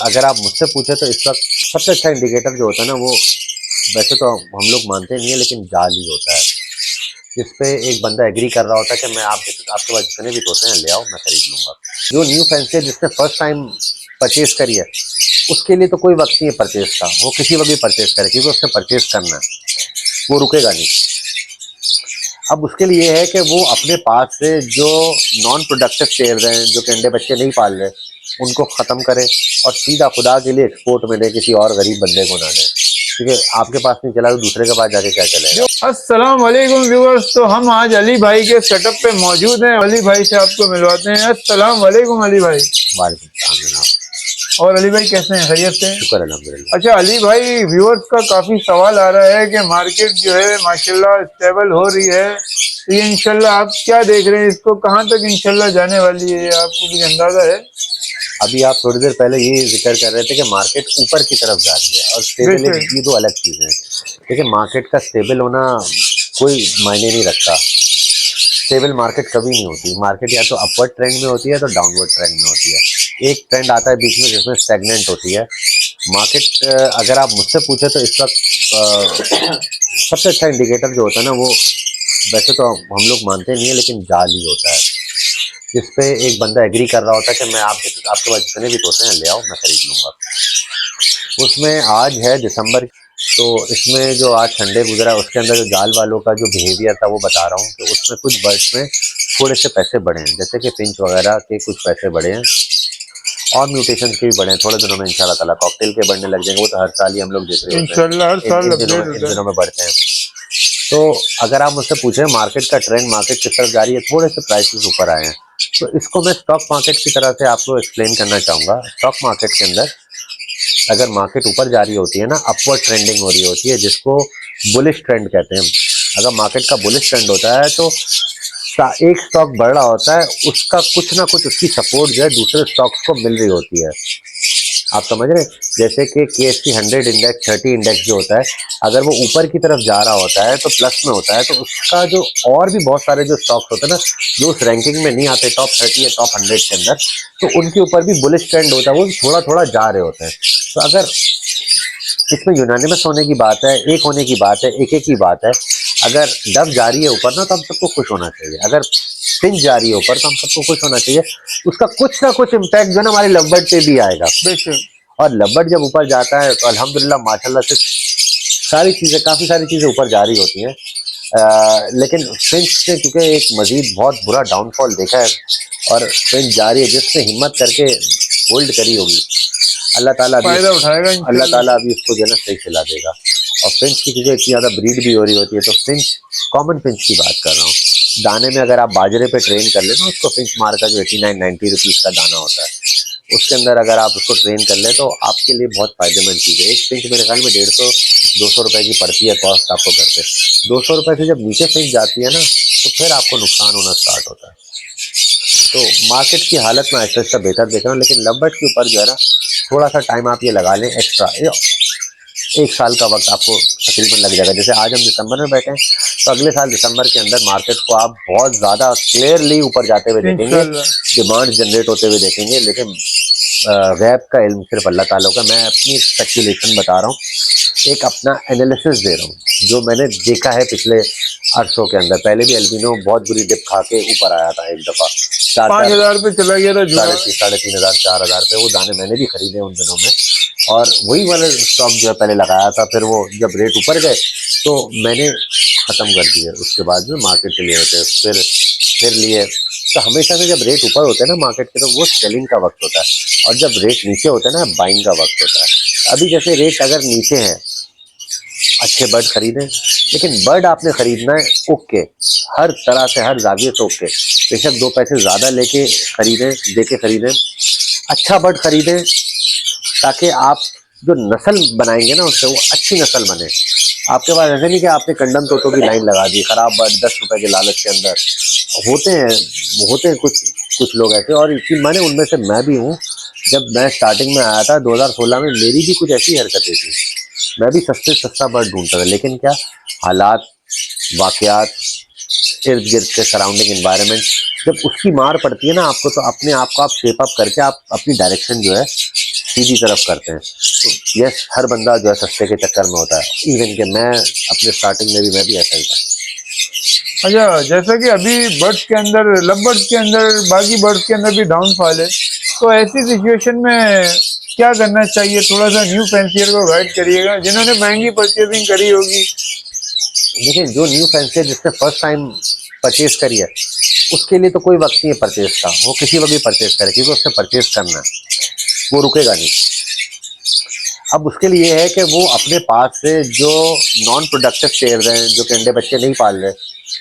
अगर आप मुझसे पूछे तो इस वक्त सबसे अच्छा इंडिकेटर जो होता है ना, वो वैसे तो हम लोग मानते नहीं है, लेकिन जाल ही होता है। जिस पे एक बंदा एग्री कर रहा होता है कि मैं आपके पास जितने भी तोते हैं ले आओ, मैं खरीद लूंगा। जो न्यू फैंसी है, जिसने फर्स्ट टाइम परचेज करी है, उसके लिए तो कोई वक्त नहीं है परचेज का। वो किसी वक्त भी परचेज करे, क्योंकि उसने परचेज करना है, वो रुकेगा नहीं। अब उसके लिए है कि वो अपने पास से जो नॉन प्रोडक्टिव शेयर हैं, जो कि अंडे बच्चे नहीं पाल रहे, उनको ख़त्म करे और सीधा खुदा के लिए एक्सपोर्ट में दे, किसी और गरीब बंदे को ना दे। क्योंकि आपके पास नहीं चला तो दूसरे के पास जाके क्या चलेगा। अस्सलाम वालेकुम व्यूअर्स। तो हम आज अली भाई के सेटअप पे मौजूद हैं। अली भाई से आपको मिलवाते हैं। अस्सलाम वालेकुम अली भाई। वालेकुम सलाम जनाब। और अली भाई कैसे हैं, खैरियत से? शुक्र अल्हम्दुलिल्लाह। अच्छा अली भाई, व्यूअर्स का काफी सवाल आ रहा है कि मार्केट जो है माशाल्लाह स्टेबल हो रही है, तो ये इंशाल्लाह आप क्या देख रहे हैं, इसको कहाँ तक इंशाल्लाह जाने वाली है, आपको कुछ अंदाजा है? अभी आप थोड़ी देर पहले ये जिक्र कर रहे थे कि मार्केट ऊपर की तरफ जा रही है और स्टेबल, ये दो अलग चीज़ें हैं। देखिए, मार्केट का स्टेबल होना कोई मायने नहीं रखता। स्टेबल मार्केट कभी नहीं होती। मार्केट या तो अपवर्ड ट्रेंड में होती है तो डाउनवर्ड ट्रेंड में होती है। एक ट्रेंड आता है बीच में जिसमें स्टैग्नेंट होती है मार्केट। अगर आप मुझसे पूछे तो इस वक्त सबसे अच्छा इंडिकेटर जो होता है ना, वो वैसे तो हम लोग मानते नहीं है, लेकिन जाल ही होता है। जिस पे एक बंदा एग्री कर रहा होता है कि मैं आपके पास जितने भी तोते हैं ले आओ, मैं खरीद लूंगा। उसमें आज है दिसंबर, तो इसमें जो आज संडे गुजरा उसके अंदर जो जाल वालों का जो बिहेवियर था वो बता रहा हूँ कि उसमें कुछ बर्ड्स में थोड़े से पैसे बढ़े हैं, जैसे कि पिंच वगैरह के कुछ पैसे बढ़े हैं और म्यूटेशन के भी बढ़े हैं। थोड़े दिनों में इंशाल्लाह ताला कॉकटेल के बढ़ने लग जाएंगे। वो तो हर साल ही हम लोग देख रहे होते हैं, इंशाल्लाह हर साल इन दिनों में बढ़ते हैं। तो अगर आप मुझसे पूछें मार्केट का ट्रेंड, मार्केट किस तरफ जा रही है, थोड़े से प्राइसेस ऊपर आए हैं। तो इसको मैं स्टॉक मार्केट की तरह से आपको एक्सप्लेन करना चाहूँगा। स्टॉक मार्केट के अंदर अगर मार्केट ऊपर जा रही होती है ना, अपवर्ड ट्रेंडिंग हो रही होती है, जिसको बुलिश ट्रेंड कहते हैं। अगर मार्केट का बुलिश ट्रेंड होता है तो एक स्टॉक बढ़ रहा होता है, उसका कुछ ना कुछ उसकी सपोर्ट जो है दूसरे स्टॉक्स को मिल रही होती है। आप समझ रहे हैं? जैसे कि KSP 100 इंडेक्स, 30 इंडेक्स जो होता है, अगर वो ऊपर की तरफ जा रहा होता है तो प्लस में होता है, तो उसका जो और भी बहुत सारे जो स्टॉक्स होते हैं ना, जो उस रैंकिंग में नहीं आते टॉप 30 या टॉप 100 के अंदर, तो उनके ऊपर भी बुलिश ट्रेंड होता है, वो थोड़ा थोड़ा जा रहे होते हैं। तो अगर इसमें यूनानिमस होने की बात है, एक होने की बात है, एक एक की बात है। अगर डब जा रही है ऊपर ना, तो हम सबको खुश होना चाहिए। अगर पिंच जा रही है ऊपर तो हम सबको खुश होना चाहिए। उसका कुछ ना कुछ इम्पैक्ट जो है ना हमारे लवबर्ड पे भी आएगा। और लवबर्ड जब ऊपर जाता है तो अल्हम्दुलिल्लाह माशाल्लाह से सारी चीज़ें, काफ़ी सारी चीज़ें ऊपर जा रही होती हैं। लेकिन फिंच ने क्योंकि एक मजीद बहुत बुरा डाउनफॉल देखा है और फिंच जा रही है, जिसने हिम्मत करके होल्ड करी होगी, अल्लाह ताला अभी उसको जो है ना सही खिला देगा। और फिंच की चीज़ें इतनी ज़्यादा ब्रीड भी हो रही होती है, तो फिंच, कॉमन फिंच की बात कर रहा हूँ, दाने में अगर आप बाजरे पे ट्रेन कर ले ना उसको, फिंच मार का जो 89-90 रुपीज़ का दाना होता है, उसके अंदर अगर आप उसको ट्रेन कर ले तो आपके लिए बहुत फ़ायदेमंद चीज़ है। एक फिंच मेरे ख्याल में 150-200 रुपये की पड़ती है कॉस्ट आपको घर पे। 200 रुपये से जब नीचे फिंच जाती है ना, तो फिर आपको नुकसान होना स्टार्ट होता है। तो मार्केट की हालत में ऐसा ऐसा बेहतर देख रहा हूँ, लेकिन लवबर्ड के ऊपर जो है ना थोड़ा सा टाइम आप ये लगा लें एक्स्ट्रा, एक साल का वक्त आपको तकरीबन लग जाएगा। जैसे आज हम दिसंबर में बैठे हैं, तो अगले साल दिसंबर के अंदर मार्केट को आप बहुत ज़्यादा क्लियरली ऊपर जाते हुए देखेंगे, डिमांड जनरेट होते हुए देखेंगे। लेकिन गैब का इल्म सिर्फ अल्लाह ताला का। मैं अपनी स्पेकुलेशन बता रहा हूँ, एक अपना एनालिसिस दे रहा हूँ जो मैंने देखा है पिछले अरसों के अंदर। पहले भी एल्बिनो बहुत बुरी डिप खा के ऊपर आया था एक दफ़ा, 5,000 पे चला गया था, 3,500 4,000 पे। वो दाने मैंने भी खरीदे उन दिनों में, और वही वाले स्टॉक जो है पहले लगाया था, फिर वो जब रेट ऊपर गए तो मैंने ख़त्म कर दिए। उसके बाद में मार्केट से लिए होते, फिर लिए। तो हमेशा से जब रेट ऊपर होते हैं ना मार्केट के, तो वो सेलिंग का वक्त होता है, और जब रेट नीचे होते हैं ना, बाइंग का वक्त होता है। अभी जैसे रेट अगर नीचे है, अच्छे बर्ड खरीदें, लेकिन बर्ड आपने खरीदना है ओके, हर तरह से हर जाविये से ओके। बेशक 2 पैसे ज़्यादा लेके खरीदें, दे के खरीदें, अच्छा बर्ड खरीदें, ताकि आप जो नस्ल बनाएंगे ना उससे वो अच्छी नस्ल बने। आपके पास ऐसे नहीं कि आपने कंडम तोतों की लाइन लगा दी, खराब बर्ड 10 रुपए के लालच के अंदर। होते हैं कुछ लोग ऐसे, और इसी माने उनमें से मैं भी हूँ। जब मैं स्टार्टिंग में आया था 2016 में, मेरी भी कुछ ऐसी हरकतें थी। मैं भी सस्ते सस्ता बर्ड ढूंढता था, लेकिन क्या हालात, वाकयात, इर्द गिर्द के सराउंडिंग इन्वायरमेंट, जब उसकी मार पड़ती है ना आपको, तो अपने आप को आप शेप अप करके आप अपनी डायरेक्शन जो है सीधी तरफ करते हैं। तो यस, हर बंदा जो है सस्ते के चक्कर में होता है। इवन कि मैं अपने स्टार्टिंग में भी मैं भी ऐसा ही था। अच्छा, जैसा कि अभी बर्ड्स के अंदर, लव बर्ड्स के अंदर, बाकी बर्ड्स के अंदर भी डाउनफॉल है, तो ऐसी सिचुएशन में क्या करना चाहिए? थोड़ा सा न्यू फैंसियर को गाइड करिएगा, जिन्होंने महंगी परचेजिंग करी होगी। देखिए, जो न्यू फैंसी जिसने फर्स्ट टाइम परचेज करी है, उसके लिए तो कोई वक्त नहीं है परचेज का, वो किसी वक्त भी परचेज करे, क्योंकि उसने परचेज करना है, वो रुकेगा नहीं। अब उसके लिए है कि वो अपने पास से जो नॉन प्रोडक्टिव पेयर हैं, जो कि अंडे बच्चे नहीं पाल रहे,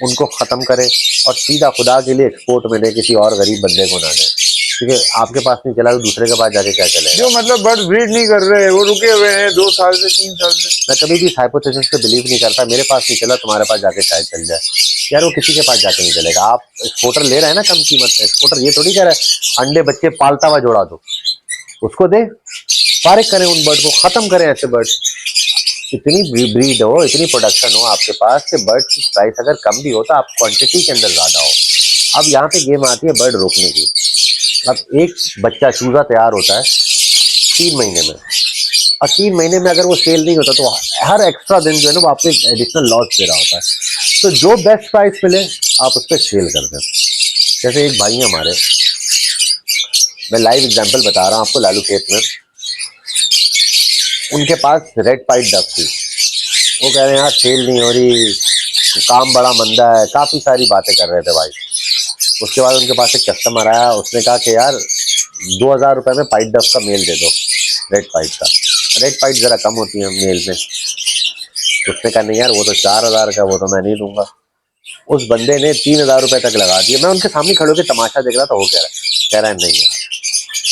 उनको ख़त्म करे और सीधा खुदा के लिए एक्सपोर्ट में दे, किसी और गरीब बंदे को ना दे, क्योंकि आपके पास नहीं चला तो दूसरे के पास जाके क्या चलेगा। जो मतलब बर्ड ब्रीड नहीं कर रहे, वो रुके हुए हैं 2 साल से 3 साल से। मैं कभी भी इस हाइपोथेसिस पे बिलीव नहीं करता, मेरे पास नहीं चला तुम्हारे पास जाके शायद चल जाए। यार वो किसी के पास जाके नहीं चलेगा। आप एक्सपोर्टर ले रहे हैं ना कम कीमत पे, एक्सपोर्टर ये थोड़ी कह रहा है अंडे बच्चे पालता हुआ जोड़ा दो, उसको दे, फारिग करें उन बर्ड को, खत्म करें ऐसे बर्ड। इतनी ब्रीड हो, इतनी प्रोडक्शन हो आपके पास कि बर्ड की प्राइस अगर कम भी हो तो आप क्वांटिटी के अंदर ज्यादा हो। अब यहाँ पे गेम आती है बर्ड रोकने की। अब एक बच्चा चूजा तैयार होता है 3 महीने में, और 3 महीने में अगर वो सेल नहीं होता तो हर एक्स्ट्रा दिन जो है ना वो आपको एक एडिशनल लॉस दे रहा होता है। तो जो बेस्ट प्राइस मिले आप उस पर सेल कर दें। जैसे एक भाई हमारे, मैं लाइव एग्जांपल बता रहा हूँ आपको, लालू खेत में उनके पास रेड पाइट डक थी। वो कह रहे हैं यार सेल नहीं हो रही, काम बड़ा मंदा है, काफ़ी सारी बातें कर रहे थे भाई। उसके बाद उनके पास एक कस्टमर आया, उसने कहा कि यार 2000 रुपये में पाइट डक का मेल दे दो, रेड पाइट का। रेड पाइट ज़रा कम होती है मेल में। उसने कहा नहीं यार वो तो 4000 का, वो तो मैं नहीं दूंगा। उस बंदे ने 3000 रुपये तक लगा दिए। मैं उनके सामने खड़े होकर तमाशा देख रहा था। वो कह रहा है नहीं यार।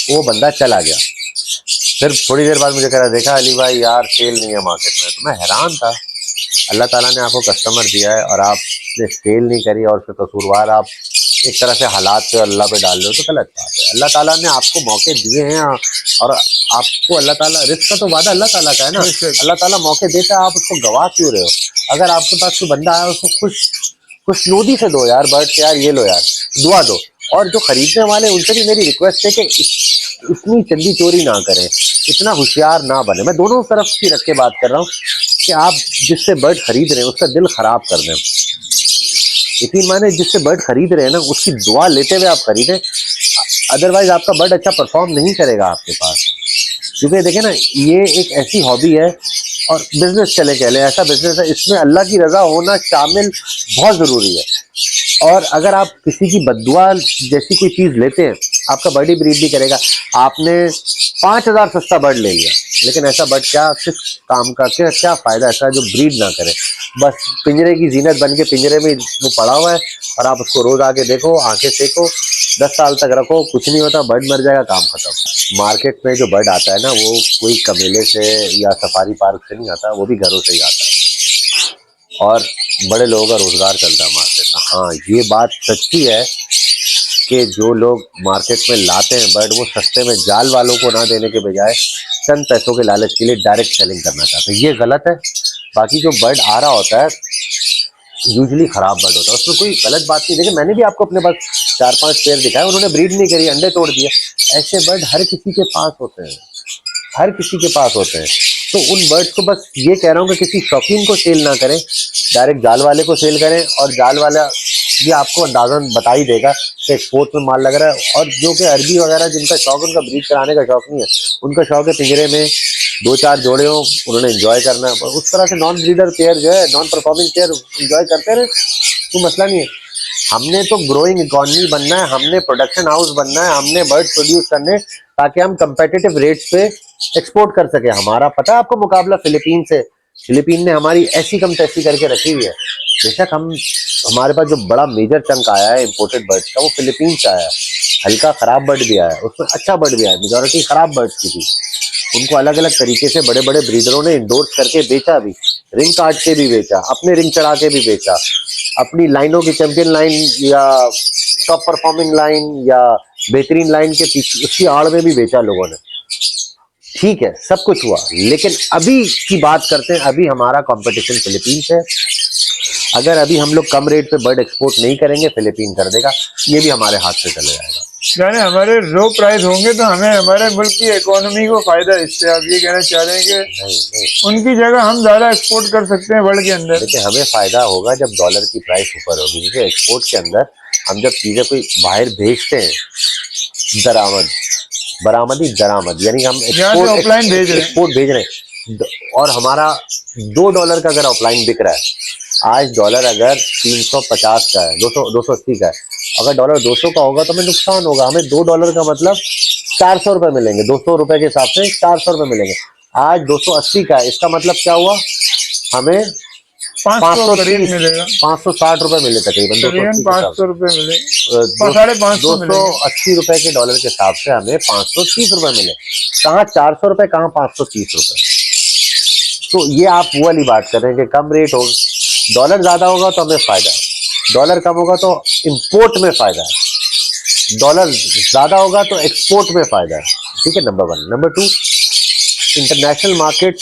वो बंदा चला गया। फिर थोड़ी देर बाद मुझे कह रहा, देखा अली भाई यार सेल नहीं है मार्केट में। तो मैं हैरान था, अल्लाह ताला ने आपको कस्टमर दिया है और आपने सेल नहीं करी और उसके कसूरवार आप एक तरह से हालात पे अल्लाह पे डाल रहे हो, तो गलत बात है। अल्लाह ताला ने आपको मौके दिए हैं और आपको अल्लाह ताला, रिस्क का तो वादा अल्लाह ताला का है ना, अल्लाह ताला मौके देता है, आप उसको गवा क्यों रहे हो? अगर आपके पास कोई बंदा आया उसको खुशनुदी से दो यार बर्ड, यार ये लो यार, दुआ दो। और जो खरीदने वाले उनसे भी मेरी रिक्वेस्ट है कि इतनी चंदी चोरी ना करें, इतना होशियार ना बने। मैं दोनों तरफ की रख के बात कर रहा हूँ कि आप जिससे बर्ड खरीद रहे हैं उसका दिल खराब कर दें। यकीन माने जिससे बर्ड खरीद रहे हैं ना उसकी दुआ लेते हुए आप खरीदें, अदरवाइज आपका बर्ड अच्छा परफॉर्म नहीं करेगा आपके पास। क्योंकि देखें ना, ये एक ऐसी हॉबी है और बिजनेस चले चले ऐसा बिजनेस है, इसमें अल्लाह की रजा होना शामिल बहुत ज़रूरी है। और अगर आप किसी की बद्दुआ जैसी कोई चीज़ लेते हैं, आपका बर्ड ही ब्रीड नहीं करेगा। आपने 5000 सस्ता बर्ड ले लिया, लेकिन ऐसा बर्ड क्या, किस काम का, क्या फ़ायदा ऐसा जो ब्रीड ना करे? बस पिंजरे की जीनत बन के पिंजरे में वो पड़ा हुआ है और आप उसको रोज़ आके देखो, आंखें सेको, 10 साल तक रखो, कुछ नहीं होता, बर्ड मर जाएगा, काम खत्म। मार्केट में जो बर्ड आता है ना वो कोई कमेले से या सफारी पार्क से नहीं आता, वो भी घरों से ही आता है और बड़े लोगों का रोजगार चलता है मार्केट में। हाँ, ये बात सच्ची है कि जो लोग मार्केट में लाते हैं बर्ड, वो सस्ते में जाल वालों को ना देने के बजाय चंद पैसों के लालच के लिए डायरेक्ट सेलिंग करना चाहते हैं। ये गलत है। बाकी जो बर्ड आ रहा होता है यूजुअली खराब बर्ड होता है, उसमें कोई गलत बात नहीं। देखिए मैंने भी आपको अपने पास 4-5 पेयर दिखाए, उन्होंने ब्रीड नहीं करी, अंडे तोड़ दिए। ऐसे बर्ड हर किसी के पास होते हैं, हर किसी के पास होते हैं। तो उन बर्ड्स को बस ये कह रहा हूँ कि किसी शौकीन को सेल ना करें, डायरेक्ट जाल वाले को सेल करें। और जाल वाला भी आपको अंदाजन बता ही देगा कि एक्सपोर्ट में माल लग रहा है। और जो कि अरबी वगैरह जिनका शौक, उनका ब्रीड कराने का शौक नहीं है, उनका शौक है पिंजरे में 2-4 जोड़े हो, उन्होंने एंजॉय करना है। उस तरह से नॉन ब्रीडर पेयर जो है, नॉन परफॉर्मिंग पेयर एंजॉय करते रहे, तो मसला नहीं है। हमने तो ग्रोइंग इकॉनमी बनना है, हमने प्रोडक्शन हाउस बनना है, हमने बर्ड प्रोड्यूस करने ताकि हम कंपेटिटिव रेट्स पे एक्सपोर्ट कर सके। हमारा पता है आपको मुकाबला फिलीपीन से, फिलीपीन ने हमारी ऐसी कम तैसी करके रखी हुई है। बेशक हमारे पास जो बड़ा मेजर चंक आया है इम्पोर्टेड बर्ड्स का, वो फिलीपीन से आया है। हल्का खराब बर्ड भी आया है, उसमें अच्छा बर्ड भी आया, मेजोरिटी खराब बर्ड्स की थी। उनको अलग अलग तरीके से बड़े बड़े ब्रीडरों ने इंडोर्स करके बेचा भी, रिंग काट के भी बेचा, अपने रिंग चढ़ा के भी बेचा, अपनी लाइनों की चैंपियन लाइन या टॉप परफॉर्मिंग लाइन या बेहतरीन लाइन के पीछे उसकी आड़ में भी बेचा लोगों ने। ठीक है, सब कुछ हुआ, लेकिन अभी की बात करते हैं। अभी हमारा कंपटीशन फिलीपीन से। अगर अभी हम लोग कम रेट पे बर्ड एक्सपोर्ट नहीं करेंगे, फिलीपीन कर देगा, ये भी हमारे हाथ से चले जाएगा। यानी हमारे लो प्राइस होंगे तो हमें हमारे मुल्क की इकोनॉमी को फायदा है इससे। आप ये कहना चाह रहे हैं कि नहीं नहीं, उनकी जगह हम ज्यादा एक्सपोर्ट कर सकते हैं वर्ल्ड के अंदर। देखिए हमें फायदा होगा जब डॉलर की प्राइस ऊपर होगी। देखिए एक्सपोर्ट के अंदर हम जब चीजें कोई बाहर भेजते हैं, दरामद बरामदी दरामद, यानी हम यहाँ से ऑफलाइन भेज रहे हैं। एक्सपोर्ट भेज रहे हैं, और हमारा $2 का अगर ऑफलाइन बिक रहा है, आज डॉलर अगर 350 का है, 280 का है, अगर डॉलर 200 का होगा तो हमें नुकसान होगा। हमें $2 का मतलब 400 रुपए मिलेंगे, 200 रुपए के हिसाब से 400 रुपए मिलेंगे। आज 280 का है, इसका मतलब क्या हुआ, हमें 500 करीब मिलेगा, 560 रुपए मिले तकरीबन, करीबन 500 रुपए मिले, दो 550 मिलेंगे। 280 रुपए के डॉलर के हिसाब से हमें 530 रुपए मिले। कहाँ 400 रुपए, कहाँ 530 रुपए। तो ये आप वो वाली बात कर रहे हैं कि कम रेट हो, डॉलर ज्यादा होगा तो हमें फायदा है, डॉलर कम होगा तो इंपोर्ट में फायदा है, डॉलर ज्यादा होगा तो एक्सपोर्ट में फायदा है। ठीक है, नंबर 1। नंबर 2, इंटरनेशनल मार्केट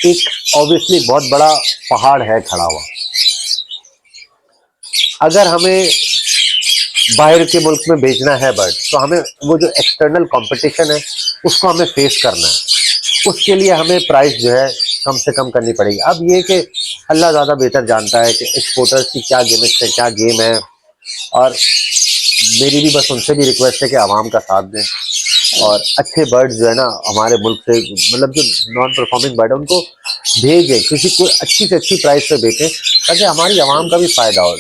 एक ऑब्वियसली बहुत बड़ा पहाड़ है खड़ा हुआ। अगर हमें बाहर के मुल्क में भेजना है बर्ड, तो हमें वो जो एक्सटर्नल कंपटीशन है उसको हमें फेस करना है। उसके लिए हमें प्राइस जो है कम से कम करनी पड़ेगी। अब ये कि अल्लाह ज़्यादा बेहतर जानता है कि एक्सपोर्टर्स की क्या गिमिक्स है, क्या गेम है, और मेरी भी बस उनसे भी रिक्वेस्ट है कि आवाम का साथ दें और अच्छे बर्ड्स जो है ना हमारे मुल्क से, मतलब जो नॉन परफॉर्मिंग बर्ड है उनको भेजें, किसी को अच्छी से अच्छी प्राइस पे बेचें ताकि हमारी आवाम का भी फायदा हो,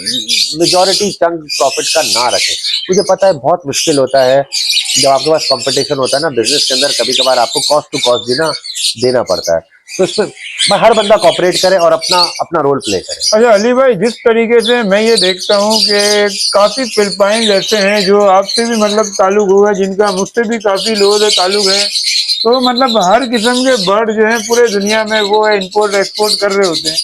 मेजॉरिटी चंक प्रॉफिट का ना रखें। मुझे पता है बहुत मुश्किल होता है जब आपके पास कंपटीशन होता है ना बिजनेस के अंदर, कभी कभार आपको कॉस्ट टू कॉस्ट भी ना देना पड़ता है, तो इसमें हर बंदा कॉपरेट करे और अपना अपना रोल प्ले करे। अच्छा अली भाई, जिस तरीके से मैं ये देखता हूँ कि काफी फिलिपाइन ऐसे हैं जो आपसे भी मतलब ताल्लुक हुआ, जिनका मुझसे भी काफी लोगों से ताल्लुक है, तो मतलब हर किस्म के बर्ड जो है पूरे दुनिया में वो है इंपोर्ट एक्सपोर्ट कर रहे होते हैं।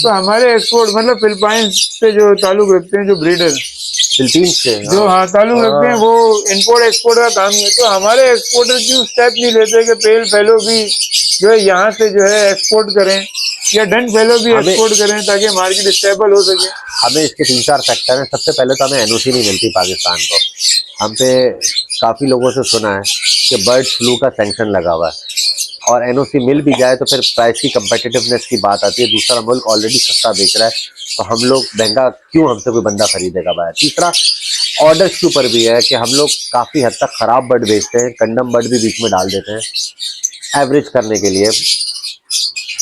तो हमारे एक्सपोर्ट मतलब फिलिपाइन से जो ताल्लुक रखते हैं, जो ब्रीडर फिलीपींस से जो हाँ ताल्लुक रखते हैं, वो इंपोर्ट एक्सपोर्ट का काम है। तो हमारे एक्सपोर्टर क्यों स्टेप नहीं लेते कि पेल फेलो भी जो है यहाँ से जो है एक्सपोर्ट करें, या डन फेलो भी एक्सपोर्ट करें ताकि मार्केट स्टेबल हो सके। हमें इसके 3-4 फैक्टर हैं। सबसे पहले तो हमें एनओसी नहीं मिलती पाकिस्तान को। हम पे काफ़ी लोगों से सुना है कि बर्ड फ्लू का सैंक्शन लगा हुआ है, और एनओसी मिल भी जाए तो फिर प्राइस की कंपेटिटिवनेस की बात आती है। दूसरा मुल्क ऑलरेडी सस्ता बेच रहा है, तो हम लोग महंगा क्यों हमसे कोई बंदा खरीदेगा बाहर। तीसरा, ऑर्डर्स के ऊपर भी है कि हम लोग काफ़ी हद तक ख़राब बर्ड बेचते हैं, कंडम बर्ड भी बीच में डाल देते हैं एवरेज करने के लिए,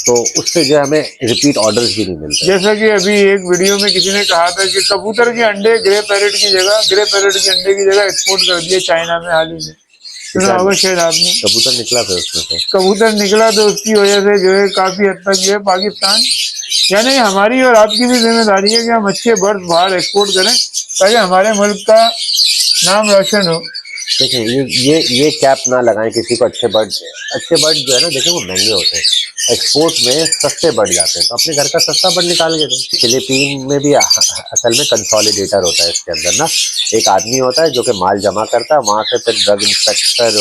तो उससे जो है हमें रिपीट ऑर्डर्स भी नहीं मिलते। जैसा कि अभी एक वीडियो में किसी ने कहा था कि कबूतर के अंडे ग्रे पैरेट की जगह, ग्रे पैरेट के अंडे की जगह एक्सपोर्ट कर दिए चाइना में हाल ही में, सुना होगा शायद आपने। कबूतर निकला था उसमें से, कबूतर निकला तो उसकी वजह से जो है काफी हद तक जो है पाकिस्तान, यानी हमारी और आपकी भी जिम्मेदारी है कि हम अच्छे बर्ड बाहर एक्सपोर्ट करें ताकि हमारे मुल्क का नाम रोशन हो। देखिए ये कैप ना लगाएं किसी को। अच्छे बर्ड जो है ना, देखिए वो महंगे होते हैं, एक्सपोर्ट में सस्ते बर्ड जाते हैं, तो अपने घर का सस्ता बर्ड निकाल के दें। फिलीपीन में भी असल में कंसोलिडेटर होता है इसके अंदर ना, एक आदमी होता है जो कि माल जमा करता है, वहाँ से फिर ड्रग इंस्पेक्टर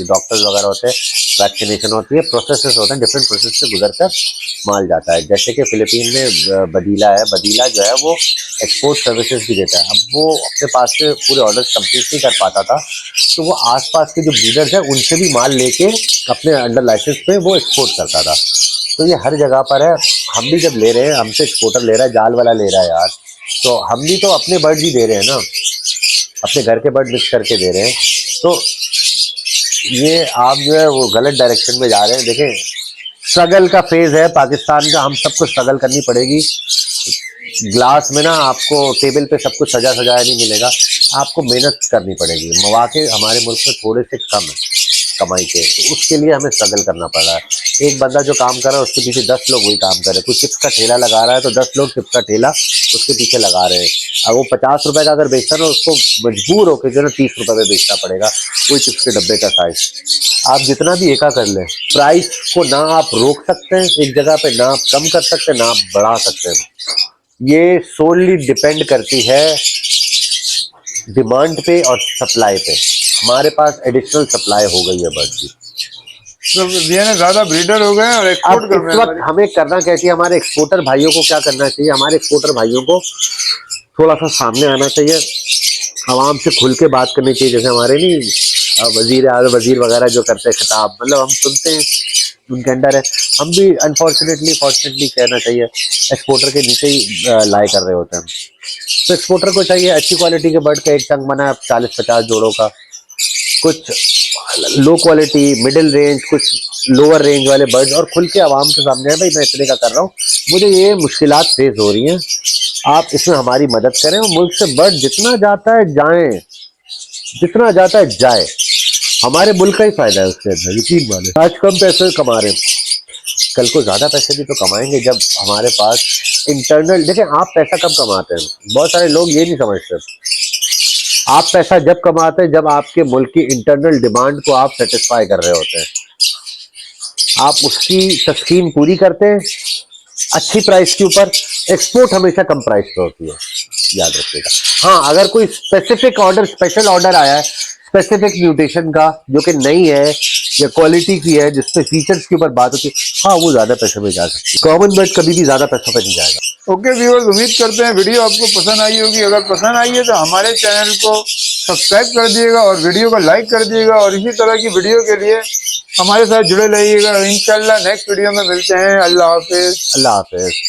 डॉक्टर्स वगैरह होते हैं, वैक्सीनेशन होती है, प्रोसेसेस होते हैं, डिफरेंट प्रोसेस से गुजर कर माल जाता है। जैसे कि फिलीपीन में बदीला है, बदीला जो है वो एक्सपोर्ट सर्विसेज भी देता है। अब वो अपने पास से पूरे ऑर्डर्स कंप्लीट नहीं कर पाता था, तो वो आसपास के जो ब्रीडर्स हैं उनसे भी माल लेके अपने अंडर लाइसेंस पे वो एक्सपोर्ट करता था। तो ये हर जगह पर है। हम भी जब ले रहे हैं, हमसे एक्सपोर्टर ले रहा है, जाल वाला ले रहा है यार, तो हम भी तो अपने बर्ड ही दे रहे हैं ना, अपने घर के बर्ड मिक्स करके दे रहे हैं। तो ये आप जो है वो गलत डायरेक्शन में जा रहे हैं। देखें, स्ट्रगल का फेज है पाकिस्तान का, हम सबको स्ट्रगल करनी पड़ेगी। ग्लास में ना आपको टेबल पे सब कुछ सजा सजाया नहीं मिलेगा, आपको मेहनत करनी पड़ेगी। मौके हमारे मुल्क में थोड़े से कम है कमाई के, तो उसके लिए हमें स्ट्रगल करना पड़ रहा है। एक बंदा जो काम कर रहा है उसके पीछे 10 लोग वही काम कर रहे हैं। कोई चिप्स का ठेला लगा रहा है तो 10 लोग चिप्स का ठेला उसके पीछे लगा रहे हैं। अब वो 50 रुपए का अगर बेचता ना, उसको मजबूर होकर जो है 30 रुपए में बेचना पड़ेगा कोई चिप्स के डब्बे का साइज। आप जितना भी एका कर लें, प्राइस को ना आप रोक सकते हैं एक जगह पे, ना आप कम कर सकते हैं, ना आप बढ़ा सकते हैं। ये सोनली डिपेंड करती है डिमांड पे और सप्लाई पे। हमारे पास एडिशनल सप्लाई हो गई है बर्ड की, तो ज्यादा ब्रीडर हो गए और एक्सपोर्ट कर रहे इस वक्त हमें करना क्या चाहिए, हमारे एक्सपोर्टर भाइयों को क्या करना चाहिए, हमारे एक्सपोर्टर भाइयों को थोड़ा सा सामने आना चाहिए आवाम से खुल के बात करनी चाहिए, जैसे हमारे नहीं वजीर वगैरह जो करते हैं खिताब, मतलब हम सुनते हैं उनके अंडर है। हम भी अनफॉर्चुनेटली फॉर्चुनेटली कहना चाहिए एक्सपोर्टर के नीचे ही लाई कर रहे होते हैं। तो एक्सपोर्टर को चाहिए अच्छी क्वालिटी के बर्ड का एक चंक बनाए 40-50 जोड़ों का, कुछ लो क्वालिटी मिडिल रेंज, कुछ लोअर रेंज वाले बर्ड्स, और खुल के आवाम के सामने है भाई मैं इतने का कर रहा हूँ, मुझे ये मुश्किलात फेस हो रही हैं, आप इसमें हमारी मदद करें और मुल्क से बर्ड जितना जाता है जाए, जितना जाता है जाए, हमारे मुल्क का ही फायदा है उसके अंदर, यकीन माने। आज कम पैसे कमा रहे हैं, कल को ज्यादा पैसे भी तो कमाएंगे जब हमारे पास इंटरनल, देखें आप पैसा कब कमाते हैं, बहुत सारे लोग ये नहीं समझते, आप पैसा जब कमाते हैं जब आपके मुल्क की इंटरनल डिमांड को आप सेटिस्फाई कर रहे होते हैं, आप उसकी तस्कीन पूरी करते हैं अच्छी प्राइस के ऊपर। एक्सपोर्ट हमेशा कम प्राइस पे होती है, याद रखिएगा। हाँ, अगर कोई स्पेसिफिक ऑर्डर, स्पेशल ऑर्डर आया है स्पेसिफिक म्यूटेशन का जो कि नहीं है या क्वालिटी की है, जिसपे फीचर्स के ऊपर बात होती है, हाँ वो ज्यादा पैसे में जा सकती है। कॉमन बर्ड कभी भी ज्यादा पैसों पे नहीं जाएगा। ओके व्यूअर्स, उम्मीद करते हैं वीडियो आपको पसंद आई होगी। अगर पसंद आई है तो हमारे चैनल को सब्सक्राइब कर दिएगा और वीडियो को लाइक कर दिएगा, और इसी तरह की वीडियो के लिए हमारे साथ जुड़े रहिएगा। इंशाल्लाह नेक्स्ट वीडियो में मिलते हैं। अल्लाह हाफिज। अल्लाह हाफिज।